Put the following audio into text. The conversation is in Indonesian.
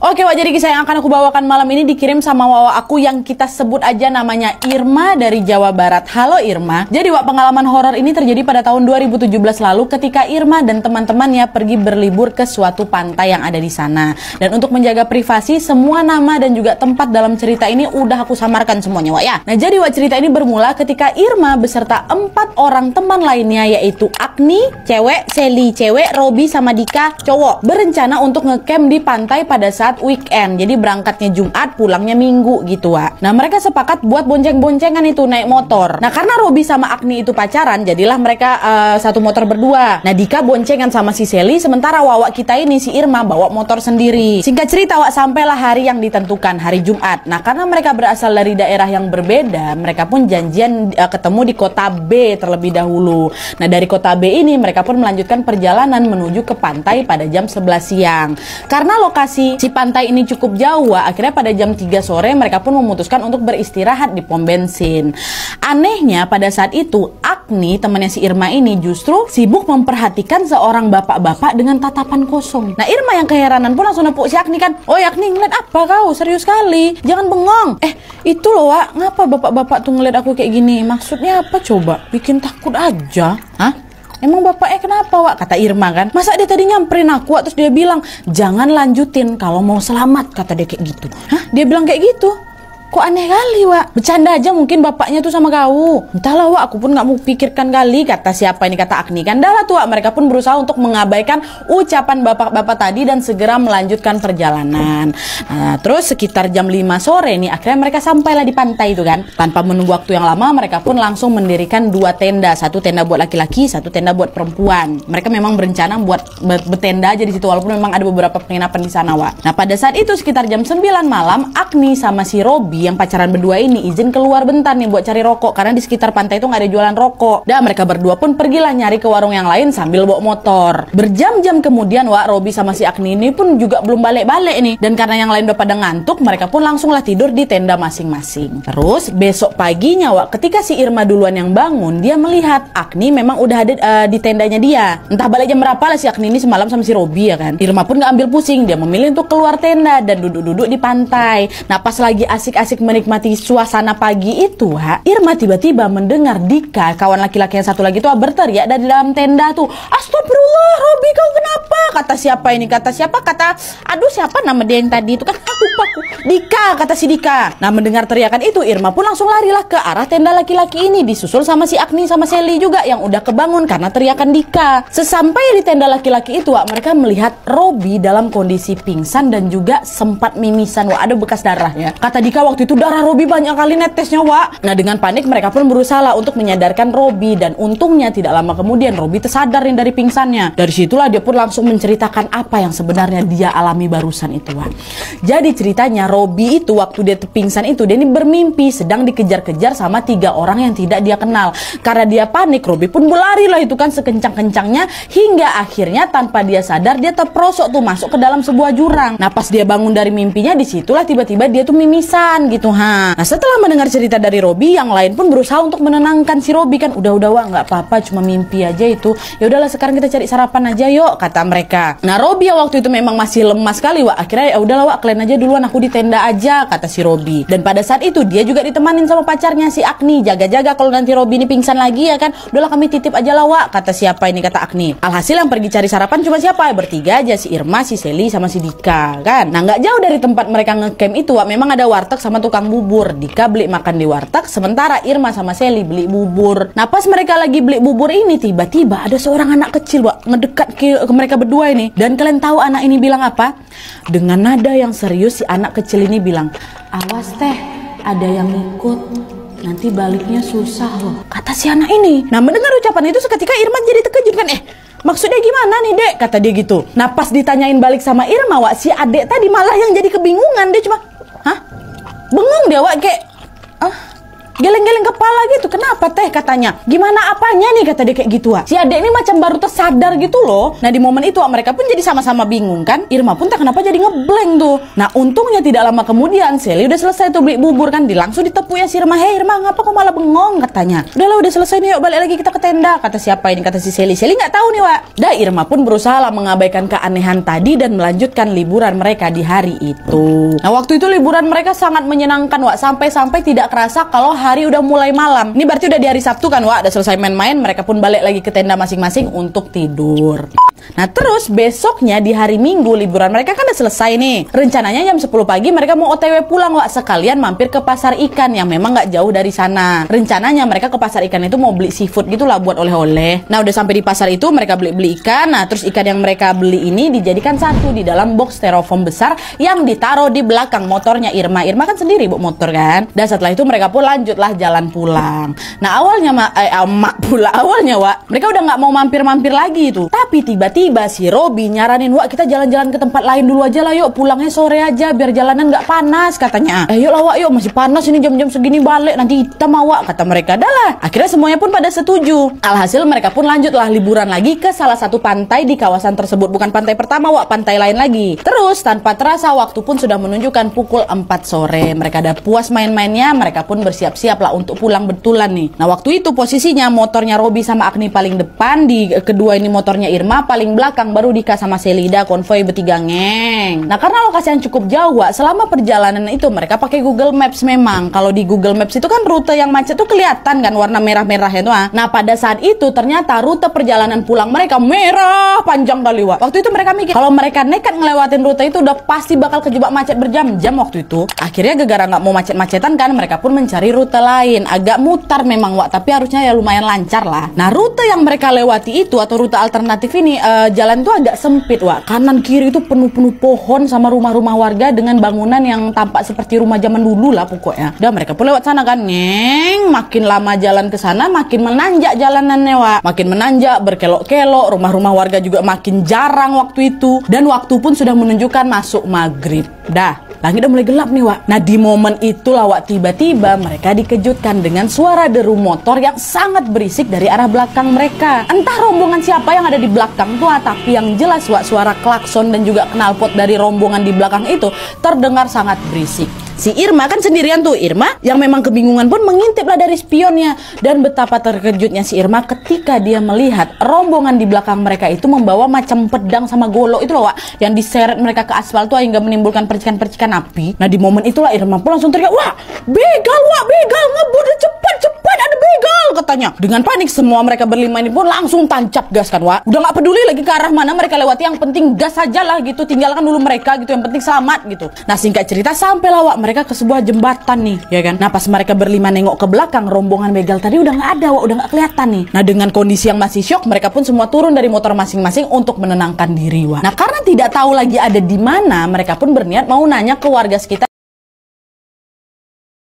Oke Wak, jadi kisah yang akan aku bawakan malam ini dikirim sama Wawa aku yang kita sebut aja namanya Irma dari Jawa Barat. Halo Irma. Jadi Wak, pengalaman horor ini terjadi pada tahun 2017 lalu ketika Irma dan teman-temannya pergi berlibur ke suatu pantai yang ada di sana. Dan untuk menjaga privasi, semua nama dan juga tempat dalam cerita ini udah aku samarkan semuanya Wak ya. Nah jadi Wak, cerita ini bermula ketika Irma beserta 4 orang teman lainnya, yaitu Agni, cewek, Sally, cewek, Robi sama Dika, cowok, berencana untuk ngecamp di pantai pada saat weekend. Jadi berangkatnya Jumat, pulangnya Minggu gitu Wak. Nah mereka sepakat buat bonceng-boncengan itu naik motor. Nah karena Robi sama Agni itu pacaran, jadilah mereka satu motor berdua. Nah Dika boncengan sama si Sally, sementara Wawa kita ini si Irma bawa motor sendiri. Singkat cerita Wak, sampailah hari yang ditentukan, hari Jumat. Nah karena mereka berasal dari daerah yang berbeda, mereka pun janjian ketemu di kota B terlebih dahulu. Nah dari kota B ini mereka pun melanjutkan perjalanan menuju ke pantai pada jam 11 siang. Karena lokasi si pantai ini cukup jauh, akhirnya pada jam 3 sore mereka pun memutuskan untuk beristirahat di pom bensin. Anehnya pada saat itu Agni, temannya si Irma ini, justru sibuk memperhatikan seorang bapak-bapak dengan tatapan kosong. Nah Irma yang keheranan pun langsung nepuk si Agni kan, "Oh Agni, ngeliat apa kau? Serius sekali, jangan bengong." Itu loh Wak, ngapa bapak-bapak tuh ngeliat aku kayak gini? Maksudnya apa coba? Bikin takut aja. Hah? Emang bapaknya kenapa Wak? Kata Irma kan. Masa dia tadi nyamperin aku Wak, terus dia bilang jangan lanjutin kalau mau selamat, kata dia kayak gitu. Hah? Dia bilang kayak gitu? Kok aneh kali Wak. Bercanda aja mungkin bapaknya tuh sama kau. Entahlah Wak, aku pun gak mau pikirkan kali. Kata siapa ini? Kata Agni kan. Dah lah tuh Wak, mereka pun berusaha untuk mengabaikan ucapan bapak-bapak tadi dan segera melanjutkan perjalanan. Nah terus sekitar jam 5 sore nih akhirnya mereka sampailah di pantai itu kan. Tanpa menunggu waktu yang lama mereka pun langsung mendirikan 2 tenda. 1 tenda buat laki-laki, 1 tenda buat perempuan. Mereka memang berencana buat bertenda aja di situ, walaupun memang ada beberapa penginapan di sana Wak. Nah pada saat itu sekitar jam 9 malam Agni sama si Robi yang pacaran berdua ini izin keluar bentar nih buat cari rokok, karena di sekitar pantai itu nggak ada jualan rokok. Dan mereka berdua pun pergilah nyari ke warung yang lain sambil bawa motor. Berjam-jam kemudian Wak, Robi sama si Agni ini pun juga belum balik-balik nih. Dan karena yang lain udah pada ngantuk, mereka pun langsunglah tidur di tenda masing-masing. Terus besok paginya Wak, ketika si Irma duluan yang bangun, dia melihat Agni memang udah ada di tendanya dia. Entah balik jam berapa lah si Agni ini semalam sama si Robi ya kan. Irma pun nggak ambil pusing, dia memilih untuk keluar tenda dan duduk-duduk di pantai. Nah pas lagi asik-asik menikmati suasana pagi itu Wak, Irma tiba-tiba mendengar Dika, kawan laki-laki yang satu lagi tuh berteriak dari dalam tenda tuh, "Astagfirullah, Robi kau kenapa?" Kata siapa ini? Kata siapa? Kata, aduh siapa nama dia yang tadi itu kan? Lupa aku. Dika, kata si Dika. Nah mendengar teriakan itu Irma pun langsung larilah ke arah tenda laki-laki ini, disusul sama si Agni sama Sally juga yang udah kebangun karena teriakan Dika. Sesampai di tenda laki-laki itu Wak, mereka melihat Robi dalam kondisi pingsan dan juga sempat mimisan Wak, ada bekas darahnya. Kata Dika waktu itu darah Robi banyak kali netesnya Wak. Nah dengan panik mereka pun berusaha untuk menyadarkan Robi, dan untungnya tidak lama kemudian Robi tersadar nih dari pingsannya. Dari situlah dia pun langsung menceritakan apa yang sebenarnya dia alami barusan itu Wak. Jadi ceritanya Robi itu waktu dia pingsan itu dia ini bermimpi sedang dikejar-kejar sama 3 orang yang tidak dia kenal. Karena dia panik, Robi pun berlari lah itu kan sekencang-kencangnya, hingga akhirnya tanpa dia sadar dia terperosok tuh masuk ke dalam sebuah jurang. Nah pas dia bangun dari mimpinya, disitulah tiba-tiba dia tuh mimisan gitu ha. Nah setelah mendengar cerita dari Robi, yang lain pun berusaha untuk menenangkan si Robi kan. Udah Wak, nggak apa-apa, cuma mimpi aja itu. Ya udahlah sekarang kita cari sarapan aja yuk, kata mereka. Nah Robi yang waktu itu memang masih lemas sekali Wak, akhirnya ya udahlah Wak, kalian aja duluan, aku di tenda aja, kata si Robi. Dan pada saat itu dia juga ditemanin sama pacarnya si Agni, jaga-jaga kalau nanti Robi ini pingsan lagi ya kan. Udahlah kami titip aja lah Wak, kata siapa ini? Kata Agni. Alhasil yang pergi cari sarapan cuma siapa? Bertiga aja, si Irma, si Sally sama si Dika kan. Nah nggak jauh dari tempat mereka ngecamp itu Wak, memang ada warteg sama tukang bubur. Dika beli makan di warteg, sementara Irma sama Sally beli bubur. Nah pas mereka lagi beli bubur ini, tiba-tiba ada seorang anak kecil Wak ngedekat ke mereka berdua ini. Dan kalian tahu anak ini bilang apa? Dengan nada yang serius si anak kecil ini bilang, "Awas teh, ada yang ikut, nanti baliknya susah loh," kata si anak ini. Nah mendengar ucapan itu seketika Irma jadi terkejut kan. Maksudnya gimana nih dek? Kata dia gitu. Nah pas ditanyain balik sama Irma Wak, si adek tadi malah yang jadi kebingungan. Dia cuma, hah? Bengong dia Wak, kayak, geleng-geleng kepala gitu. Kenapa teh katanya? Gimana apanya nih kata dia kayak gitu Wak. Si adek ini macam baru tersadar gitu loh. Nah di momen itu Wak, mereka pun jadi sama-sama bingung kan. Irma pun tak kenapa jadi ngeblank tuh. Nah untungnya tidak lama kemudian Sally udah selesai tuh beli bubur kan, langsung ditepuk ya si Irma. Hei Irma, ngapa kok malah bengong katanya. Udahlah udah selesai nih, yuk balik lagi kita ke tenda. Kata siapa ini? Kata si Sally. Sally nggak tahu nih Wak. Dah Irma pun berusaha lah mengabaikan keanehan tadi dan melanjutkan liburan mereka di hari itu. Nah waktu itu liburan mereka sangat menyenangkan Wak, sampai-sampai tidak kerasa kalau hari udah mulai malam. Ini berarti udah di hari Sabtu kan Wak, udah selesai main-main, mereka pun balik lagi ke tenda masing-masing untuk tidur. Nah terus besoknya di hari Minggu liburan mereka kan udah selesai nih. Rencananya jam 10 pagi mereka mau OTW pulang Wak, sekalian mampir ke pasar ikan yang memang nggak jauh dari sana. Rencananya mereka ke pasar ikan itu mau beli seafood gitulah buat oleh-oleh. Nah udah sampai di pasar itu mereka beli ikan. Nah terus ikan yang mereka beli ini dijadikan satu di dalam box styrofoam besar yang ditaruh di belakang motornya Irma. Irma kan sendiri bawa motor kan. Dan setelah itu mereka pun lanjutlah jalan pulang. Nah awalnya awalnya Wak, mereka udah nggak mau mampir-mampir lagi itu. Tapi tiba-tiba si Robby nyaranin, Wak kita jalan-jalan ke tempat lain dulu aja lah yuk, pulangnya sore aja biar jalanan nggak panas katanya. Yuk lah Wak, yuk masih panas ini jam-jam segini balik nanti hitam Wak, kata mereka. Dah lah. Akhirnya semuanya pun pada setuju. Alhasil mereka pun lanjutlah liburan lagi ke salah satu pantai di kawasan tersebut. Bukan pantai pertama Wak, pantai lain lagi. Terus tanpa terasa waktu pun sudah menunjukkan pukul 4 sore. Mereka udah puas main-mainnya, mereka pun bersiap-siap lah untuk pulang betulan nih. Nah waktu itu posisinya motornya Robby sama Agni paling depan, di kedua ini motornya Irma paling belakang, baru Dika sama Selida konvoy bertiga ngeng. Nah karena lokasi yang cukup jauh Wak, selama perjalanan itu mereka pakai Google Maps memang. Kalau di Google Maps itu kan rute yang macet tuh kelihatan kan warna merah-merah itu. Nah pada saat itu ternyata rute perjalanan pulang mereka merah panjang kali Wak. Waktu itu mereka mikir kalau mereka nekat ngelewatin rute itu udah pasti bakal kejebak macet berjam-jam waktu itu. Akhirnya gara-gara nggak mau macet-macetan kan, mereka pun mencari rute lain. Agak mutar memang Wak, tapi harusnya ya lumayan lancar lah. Nah rute yang mereka lewati itu atau rute alternatif ini jalan tuh agak sempit Wak. Kanan kiri itu penuh-penuh pohon sama rumah-rumah warga dengan bangunan yang tampak seperti rumah zaman dulu lah pokoknya. Dan mereka pun lewat sana kan, ngeng. Makin lama jalan ke sana makin menanjak jalanannya Wak. Makin menanjak, berkelok-kelok, rumah-rumah warga juga makin jarang waktu itu. Dan waktu pun sudah menunjukkan masuk maghrib. Dah, langit udah mulai gelap nih Wak. Nah di momen itulah Wak, tiba-tiba mereka dikejutkan dengan suara deru motor yang sangat berisik dari arah belakang mereka. Entah rombongan siapa yang ada di belakang tuh, tapi yang jelas Wak, suara klakson dan juga knalpot dari rombongan di belakang itu terdengar sangat berisik. Si Irma kan sendirian tuh. Irma yang memang kebingungan pun mengintiplah dari spionnya. Dan betapa terkejutnya si Irma ketika dia melihat rombongan di belakang mereka itu membawa macam pedang sama golok itu loh Wak, yang diseret mereka ke aspal tuh hingga menimbulkan percikan-percikan api. Nah di momen itulah Irma pun langsung teriak, wah begal Wak, begal ngebut, cepat ada begal katanya. Dengan panik semua mereka berlima ini pun langsung tancap gas kan Wak. Udah nggak peduli lagi ke arah mana mereka lewati, yang penting gas saja lah gitu, tinggalkan dulu mereka gitu, yang penting selamat gitu. Nah singkat cerita sampailah Wak mereka ke sebuah jembatan nih, ya kan. Nah pas mereka berlima nengok ke belakang, rombongan begal tadi udah nggak ada Wak, udah nggak kelihatan nih. Nah dengan kondisi yang masih syok, mereka pun semua turun dari motor masing-masing untuk menenangkan diri Wak. Nah karena tidak tahu lagi ada di mana, mereka pun berniat mau nanya ke warga sekitar